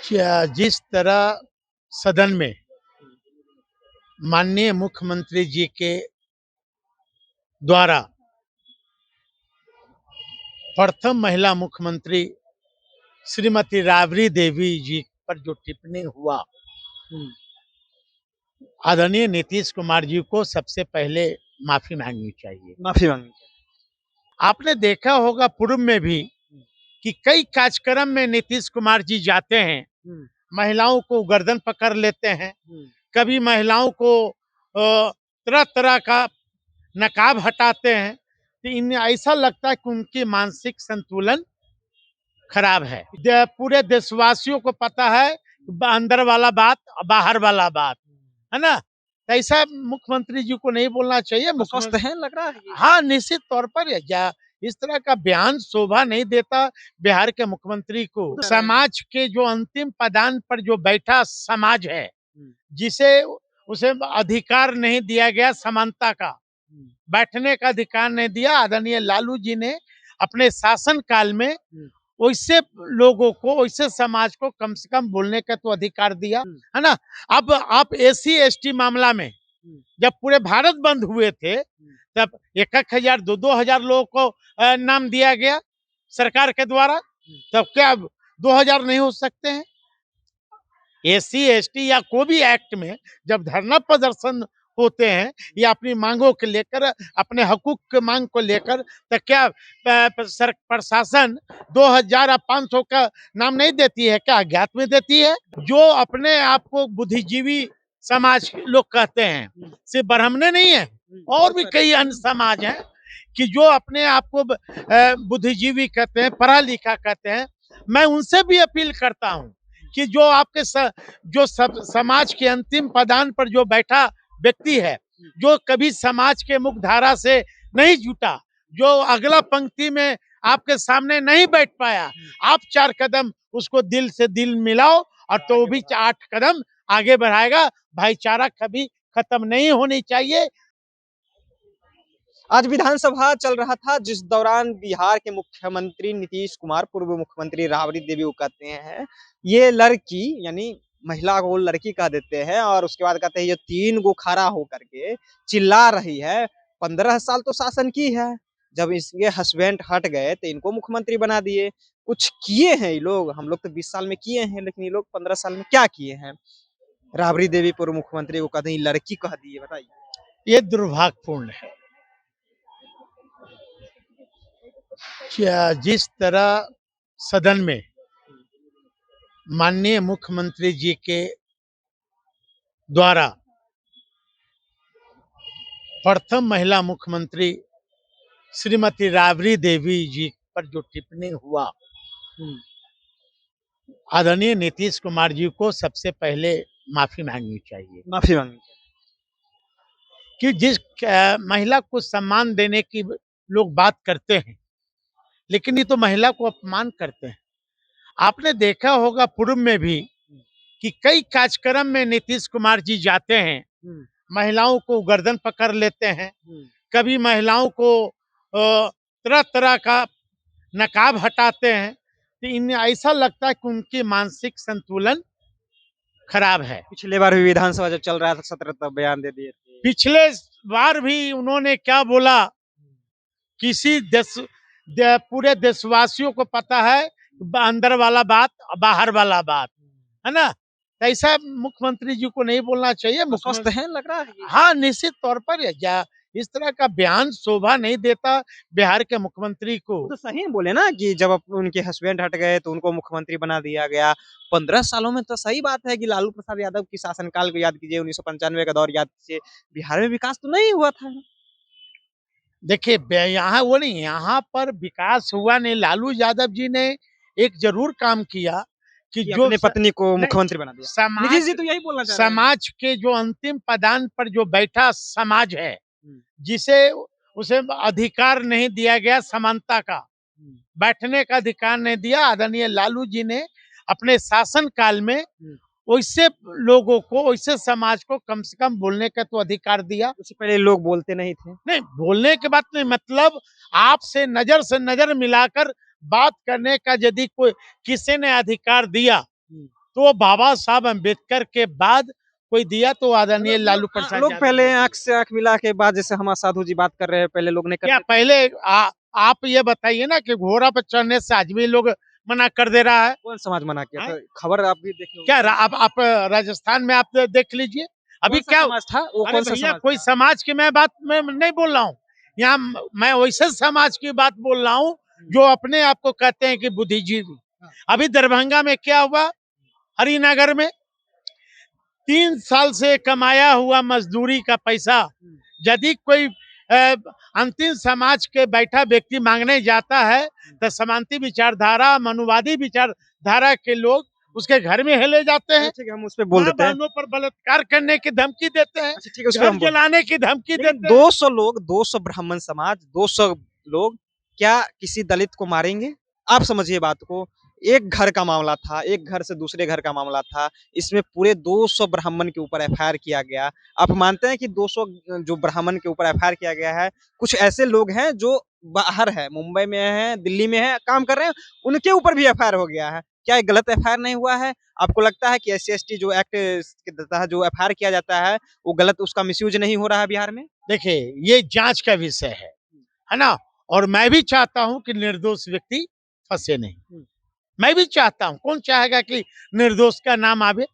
जिस तरह सदन में माननीय मुख्यमंत्री जी के द्वारा प्रथम महिला मुख्यमंत्री श्रीमती राबड़ी देवी जी पर जो टिप्पणी हुआ, आदरणीय नीतीश कुमार जी को सबसे पहले माफी मांगनी चाहिए। माफी मांगनी आपने देखा होगा पूर्व में भी कि कई कार्यक्रम में नीतीश कुमार जी जाते हैं, चाहिए। महिलाओं को गर्दन पकड़ लेते हैं, कभी महिलाओं को तरह तरह का नकाब हटाते हैं। तो इन्हें ऐसा लगता है कि उनकी मानसिक संतुलन खराब है। पूरे देशवासियों को पता है अंदर वाला बात बाहर वाला बात है ना। तो ऐसा मुख्यमंत्री जी को नहीं बोलना चाहिए। स्वस्थ है लग रहा है कि हाँ, निश्चित तौर पर इस तरह का बयान शोभा नहीं देता बिहार के मुख्यमंत्री को। समाज के जो अंतिम पदान पर जो बैठा समाज है, जिसे उसे अधिकार नहीं दिया गया समानता का, बैठने का अधिकार नहीं दिया। आदरणीय लालू जी ने अपने शासन काल में वैसे लोगों को, वैसे समाज को कम से कम बोलने का तो अधिकार दिया, है ना। अब आप एससी एसटी मामला में जब पूरे भारत बंद हुए थे, तब 1,000 2,000 लोगों को नाम दिया गया सरकार के द्वारा। तब क्या 2,000 नहीं हो सकते हैं? एससी एसटी या कोई भी एक्ट में जब धरना प्रदर्शन होते हैं या अपनी मांगों के लेकर, अपने हकूक के मांग को लेकर, तो क्या प्रशासन 2,000 या 500 का नाम नहीं देती है? क्या अज्ञात में देती है? जो अपने आप को बुद्धिजीवी समाज लोग कहते हैं, सिर्फ ब्राह्मण नहीं है, और भी कई अन्य समाज हैं कि जो अपने आप को बुद्धिजीवी कहते हैं, पढ़ा लिखा कहते हैं। मैं उनसे भी अपील करता हूँ कि जो आपके समाज के अंतिम पदान पर जो बैठा व्यक्ति है, जो कभी समाज के मुख्य धारा से नहीं जुटा, जो अगला पंक्ति में आपके सामने नहीं बैठ पाया, आप 4 कदम उसको दिल से दिल मिलाओ और तो वो भी 8 कदम आगे बढ़ाएगा। भाईचारा कभी खत्म नहीं होनी चाहिए। आज विधानसभा चल रहा था, जिस दौरान बिहार के मुख्यमंत्री नीतीश कुमार, पूर्व मुख्यमंत्री राबड़ी देवी को कहते हैं ये लड़की, यानी महिला को लड़की कह देते हैं, और उसके बाद कहते हैं ये 3 गो खड़ा होकर के चिल्ला रही है। 15 साल तो शासन की है, जब इसके हस्बैंड हट गए तो इनको मुख्यमंत्री बना दिए। कुछ किए हैं ये लोग, हम लोग तो 20 साल में किए हैं, लेकिन ये लोग 15 साल में क्या किए हैं? राबड़ी देवी पूर्व मुख्यमंत्री को कहते हैं लड़की कह दिए, बताइए। ये दुर्भाग्यपूर्ण है। जिस तरह सदन में माननीय मुख्यमंत्री जी के द्वारा प्रथम महिला मुख्यमंत्री श्रीमती राबड़ी देवी जी पर जो टिप्पणी हुआ, आदरणीय नीतीश कुमार जी को सबसे पहले माफी मांगनी चाहिए। माफी मांगनी कि जिस महिला को सम्मान देने की लोग बात करते हैं, लेकिन ये तो महिला को अपमान करते हैं। आपने देखा होगा पूर्व में भी कि कई कार्यक्रम में नीतीश कुमार जी जाते हैं, महिलाओं को गर्दन पकड़ लेते हैं, कभी महिलाओं को तरह तरह का नकाब हटाते हैं। तो इन्हें ऐसा लगता है कि उनकी मानसिक संतुलन खराब है। पिछले बार भी विधानसभा जब चल रहा था सत्र, तब बयान दे दिए थे। पिछले बार भी उन्होंने क्या बोला, किसी पूरे देशवासियों को पता है अंदर वाला बात बाहर वाला बात, है ना। तो ऐसा मुख्यमंत्री जी को नहीं बोलना चाहिए। स्वस्थ है लग रहा है कि हाँ, निश्चित तौर पर इस तरह का बयान शोभा नहीं देता बिहार के मुख्यमंत्री को। तो सही बोले ना कि जब उनके हस्बैंड हट गए तो उनको मुख्यमंत्री बना दिया गया। 15 सालों में तो सही बात है कि लालू प्रसाद यादव की शासनकाल को याद कीजिए, 1995 का दौर याद कीजिए, बिहार में विकास तो नहीं हुआ था। देखिए, यहाँ वो नहीं, यहाँ पर विकास हुआ नहीं। लालू यादव जी ने एक जरूर काम किया कि जो अपने पत्नी को मुख्यमंत्री बना दिया। नीतीश जी तो यही बोलना चाह रहे हैं। समाज के जो अंतिम पदान पर जो बैठा समाज है, जिसे उसे अधिकार नहीं दिया गया समानता का, बैठने का अधिकार नहीं दिया। आदरणीय लालू जी ने अपने शासन काल में वैसे लोगों को, वैसे समाज को कम से कम बोलने का तो अधिकार दिया। उससे पहले लोग बोलते नहीं थे। नहीं, बोलने के बात नहीं, मतलब आपसे नजर से नजर मिलाकर बात करने का यदि कोई किसी ने अधिकार दिया, तो बाबा साहब अम्बेडकर के बाद कोई दिया तो आदरणीय लालू प्रसाद लोग यादव पहले ने दिया। आँख से आँख मिला के बाद जैसे हम साधु जी बात कर रहे हैं, पहले लोग नहीं क्या करते थे। पहले आप ये बताइए ना कि घोड़ा पर चढ़ने से आदमी लोग मना कर दे रहा है। कौन समाज मना किया हैं? था? खबर आप भी देखे होंगे। क्या आप राजस्थान में आप देख लीजिए अभी कौन-सा क्या। समाज था? वो अरे कौन-सा भैया समाज कोई था? समाज की मैं बात मैं नहीं बोल रहा हूँ। यहाँ मैं वैसे समाज की बात बोल रहा हूँ हुँ। जो अपने आप को कहते हैं कि बुद्धिजीवी। हाँ। अभी दरभंगा में क्या हुआ, हरिनगर में 3 साल से कमाया हुआ मजदूरी का पैसा हुँ। यदि कोई अंतिम समाज के बैठा व्यक्ति मांगने जाता है तो समांती विचारधारा, मनुवादी विचारधारा के लोग उसके घर में हेले जाते चलिए हैं, ठीक है, हम उस पे बोल माँ देते हैं। बहनों पर बलात्कार करने की धमकी देते हैं, अच्छा ठीक है, उस पे घर हम बोल जलाने की धमकी लेकिन देते हैं। 200 लोग, 200 ब्राह्मण समाज, 200 लोग क्या किसी दलित को मारेंगे? आप समझिए बात को। एक घर का मामला था, एक घर से दूसरे घर का मामला था। इसमें पूरे 200 ब्राह्मण के ऊपर एफआईआर किया गया। आप मानते हैं कि 200 जो ब्राह्मण के ऊपर एफआईआर किया गया है, कुछ ऐसे लोग हैं जो बाहर हैं, मुंबई में हैं, दिल्ली में हैं, काम कर रहे हैं, उनके ऊपर भी एफआईआर हो गया है। क्या ये गलत एफआईआर नहीं हुआ है? आपको लगता है कि एससी-एसटी जो एक्ट के तहत जो एफआईआर किया जाता है, वो गलत उसका मिसयूज़ नहीं हो रहा है बिहार में? देखिए ये जांच का विषय है ना। और मैं भी चाहता हूं कि निर्दोष व्यक्ति फंसे नहीं। हुँ। मैं भी चाहता हूं, कौन चाहेगा कि निर्दोष का नाम आवे।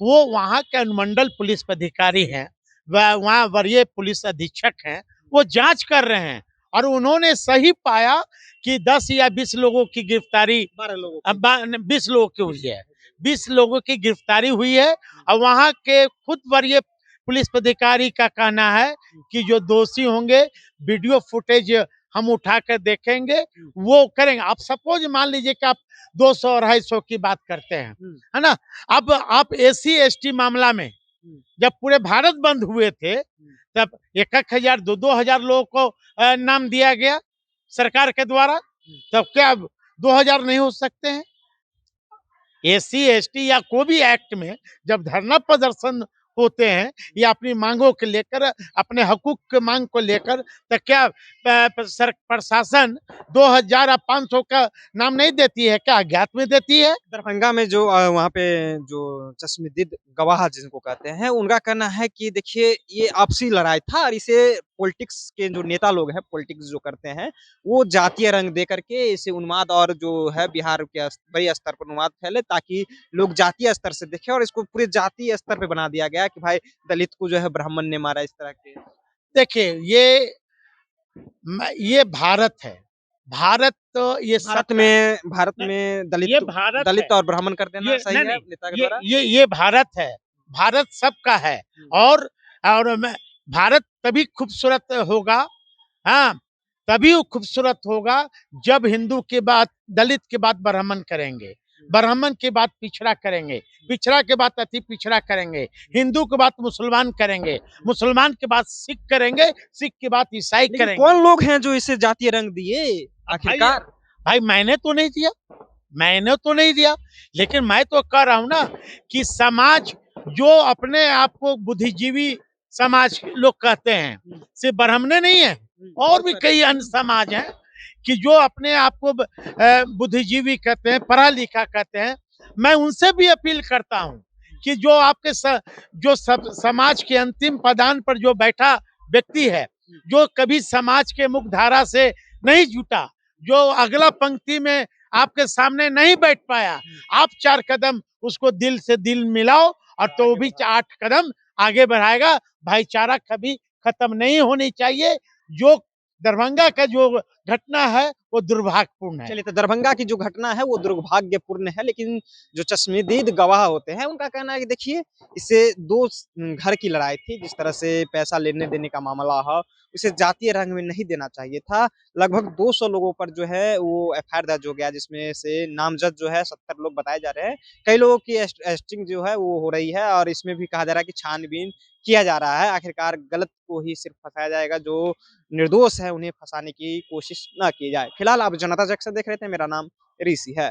वो वहां के अनुमंडल पुलिस पदाधिकारी हैं, वहां वरीय पुलिस अधीक्षक हैं, वो जांच कर रहे हैं और उन्होंने सही पाया कि 10 या 20 लोगों की गिरफ्तारी 12 लोगों अब की। 20 लोगों की हुई है। 20 लोगों की गिरफ्तारी हुई है और वहां के खुद वरीय पुलिस पदाधिकारी का कहना है कि जो दोषी होंगे वीडियो फुटेज हम उठा कर देखेंगे, वो करेंगे। आप सपोज मान लीजिए कि आप 200 250 की बात करते हैं, हुँ। है ना। अब आप एससी एसटी मामला में हुँ। जब पूरे भारत बंद हुए थे हुँ। तब 1-1 हजार 2-2 हजार लोगों को नाम दिया गया सरकार के द्वारा। हुँ। तब क्या 2 हजार नहीं हो सकते हैं? एससी एसटी या कोई भी एक्ट में जब धरना प्रदर्शन होते हैं या अपनी मांगों को लेकर, अपने हकूक के मांग को लेकर, तो क्या प्रशासन 2 हजार या 500 का नाम नहीं देती है? क्या अज्ञात में देती है? दरभंगा में जो वहाँ पे जो चश्मदीद गवाह जिनको कहते हैं, उनका कहना है कि देखिए ये आपसी लड़ाई था और इसे पॉलिटिक्स के जो नेता लोग हैं, पॉलिटिक्स जो करते हैं, वो जातीय रंग दे करके इसे उन्माद और जो है बिहार के बड़े स्तर पर उन्माद फैले ताकि लोग जातीय स्तर से देखें और इसको पूरे जातीय स्तर पे बना दिया गया कि भाई दलित को जो है ब्राह्मण ने मारा इस तरह के। देखिए ये भारत है। भारत तो ये सबका है। भारत नहीं, में ये भारत है। दलित और ब्राह्मण कर देना ये सही नहीं, है नहीं, नेता के द्वारा? ये भारत है। भारत सबका है। हुँ। और मैं भारत तभी खूबसूरत होगा, हाँ, तभी वो खूबसूरत होगा जब हिंदू के बाद दलित के बाद ब्राह्मण करेंगे, ब्राह्मण के बाद पिछड़ा करेंगे, पिछड़ा के बाद अति पिछड़ा करेंगे, हिंदू के बाद मुसलमान करेंगे, मुसलमान के बाद सिख करेंगे, सिख के बाद ईसाई लेकिन करेंगे। कौन लोग हैं जो इसे जातीय रंग दिए अब भाई आखिरकार? भाई मैंने तो नहीं दिया, मैंने तो नहीं दिया, लेकिन मैं तो कह रहा हूं ना कि समाज जो अपने आप को बुद्धिजीवी समाज लोग कहते हैं, सिर्फ ब्राह्मण नहीं है, और भी कई अन्य समाज हैं कि जो अपने आप को बुद्धिजीवी कहते हैं, पढ़ा लिखा कहते हैं। मैं उनसे भी अपील करता हूं कि जो आपके समाज के अंतिम पदान पर जो बैठा व्यक्ति है, जो कभी समाज के मुख्य धारा से नहीं जुटा, जो अगला पंक्ति में आपके सामने नहीं बैठ पाया, आप 4 कदम उसको दिल से दिल मिलाओ और तो वो भी 8 कदम आगे बढ़ाएगा। भाईचारा कभी खत्म नहीं होनी चाहिए। जो दरभंगा का जो घटना है वो दुर्भाग्यपूर्ण है। चलिए तो दरभंगा की जो घटना है वो दुर्भाग्यपूर्ण है, लेकिन जो चश्मदीद गवाह होते हैं उनका कहना है कि देखिए इससे 2 घर की लड़ाई थी, जिस तरह से पैसा लेने-देने का मामला है, उसे जातीय रंग में नहीं देना चाहिए था। लगभग 200 लोगों पर जो है वो एफआईआर दर्ज हो गया जिसमें से नामज़द जो है 70 लोग बताए जा रहे हैं। कई लोगों की अरेस्टिंग जो है वो हो रही है और इसमें भी कहा जा रहा है कि छानबीन किया जा रहा है। आखिरकार गलत को ही सिर्फ फँसाया जाएगा, जो निर्दोष है उन्हें फँसाने की कोशिश ना की जाए। फिलहाल आप जनता जंक्शन देख रहे थे, मेरा नाम ऋषि है।